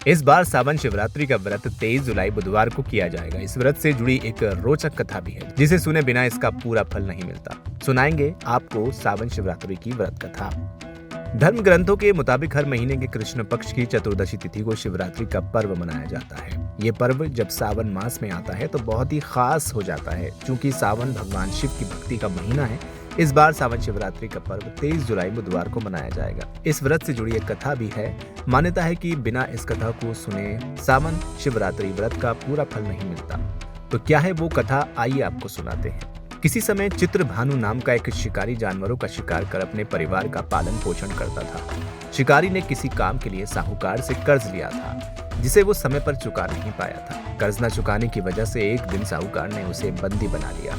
इस बार सावन शिवरात्रि का व्रत 23 जुलाई बुधवार को किया जाएगा। इस व्रत से जुड़ी एक रोचक कथा भी है, जिसे सुने बिना इसका पूरा फल नहीं मिलता। सुनाएंगे आपको सावन शिवरात्रि की व्रत कथा। धर्म ग्रंथों के मुताबिक हर महीने के कृष्ण पक्ष की चतुर्दशी तिथि को शिवरात्रि का पर्व मनाया जाता है। ये पर्व जब सावन मास में आता है तो बहुत ही खास हो जाता है। चूंकि सावन भगवान शिव की भक्ति का महीना है, इस बार सावन शिवरात्रि का पर्व 23 जुलाई बुधवार को मनाया जाएगा। इस व्रत से जुड़ी एक कथा भी है। मान्यता है कि बिना इस कथा को सुने सावन शिवरात्रि व्रत का पूरा फल नहीं मिलता। तो क्या है वो कथा, आइए आपको सुनाते हैं। किसी समय चित्रभानु नाम का एक शिकारी जानवरों का शिकार कर अपने परिवार का पालन पोषण करता था। शिकारी ने किसी काम के लिए साहूकार से कर्ज लिया था, जिसे वो समय पर चुका नहीं पाया था। कर्ज न चुकाने की वजह से एक दिन साहूकार ने उसे बंदी बना लिया।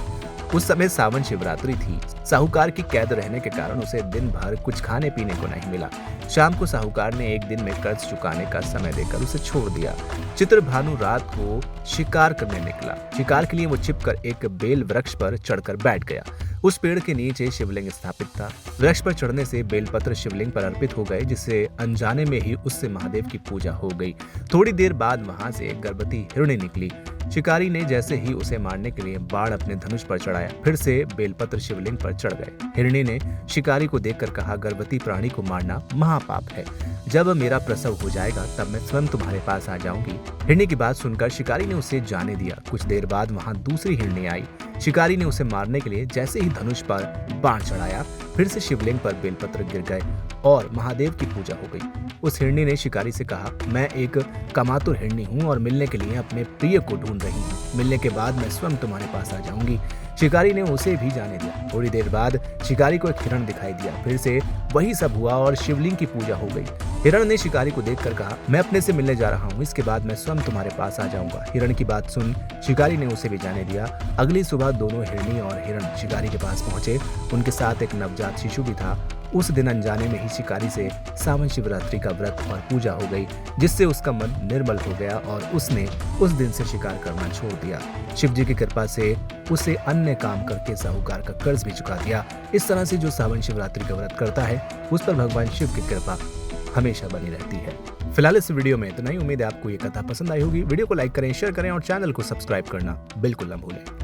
उस समय सावन शिवरात्रि थी। साहूकार की कैद रहने के कारण उसे दिन भर कुछ खाने पीने को नहीं मिला। शाम को साहूकार ने एक दिन में कर्ज चुकाने का समय देकर उसे छोड़ दिया। चित्रभानु रात को शिकार करने निकला। शिकार के लिए वो छिपकर एक बेल वृक्ष पर चढ़कर बैठ गया। उस पेड़ के नीचे शिवलिंग स्थापित था। वृक्ष पर चढ़ने से बेलपत्र शिवलिंग पर अर्पित हो गए, जिससे अनजाने में ही उससे महादेव की पूजा हो गई। थोड़ी देर बाद वहां से एक गर्भवती हिरणी निकली। शिकारी ने जैसे ही उसे मारने के लिए बाण अपने धनुष पर चढ़ाया, फिर से बेलपत्र शिवलिंग पर चढ़ गए। हिरणी ने शिकारी को देखकर कहा, गर्भवती प्राणी को मारना महापाप है। जब मेरा प्रसव हो जाएगा तब मैं स्वयं तुम्हारे पास आ जाऊंगी। हिरणी की बात सुनकर शिकारी ने उसे जाने दिया। कुछ देर बाद वहां दूसरी हिरणी आई। शिकारी ने उसे मारने के लिए जैसे ही धनुष पर बाण चढ़ाया, फिर से शिवलिंग पर बेलपत्र गिर गए और महादेव की पूजा हो गई। उस हिरणी ने शिकारी से कहा, मैं एक कामातुर हिरणी हूँ और मिलने के लिए अपने प्रिय को ढूंढ रही हूँ। मिलने के बाद मैं स्वयं तुम्हारे पास आ जाऊंगी। शिकारी ने उसे भी जाने दिया। थोड़ी देर बाद शिकारी को एक हिरण दिखाई दिया। फिर से वही सब हुआ और शिवलिंग की पूजा हो गई। हिरण ने शिकारी को देखकर कहा, मैं अपने से मिलने जा रहा हूँ, इसके बाद मैं स्वयं तुम्हारे पास आ जाऊंगा। हिरण की बात सुन शिकारी ने उसे भी जाने दिया। अगली सुबह दोनों हिरणी और हिरण शिकारी के पास पहुंचे। उनके साथ एक नवजात शिशु भी था। उस दिन अनजाने में ही शिकारी से सावन शिवरात्रि का व्रत और पूजा हो गई, जिससे उसका मन निर्मल हो गया और उसने उस दिन से शिकार करना छोड़ दिया। शिव जी की कृपा से उसे अन्य काम करके साहूकार का कर्ज भी चुका दिया। इस तरह से जो सावन शिवरात्रि का व्रत करता है, उस पर भगवान शिव की कृपा हमेशा बनी रहती है। फिलहाल इस वीडियो में इतना ही। उम्मीद है आपको ये कथा पसंद आई होगी। वीडियो को लाइक करें, शेयर करें और चैनल को सब्सक्राइब करना बिल्कुल न भूलें।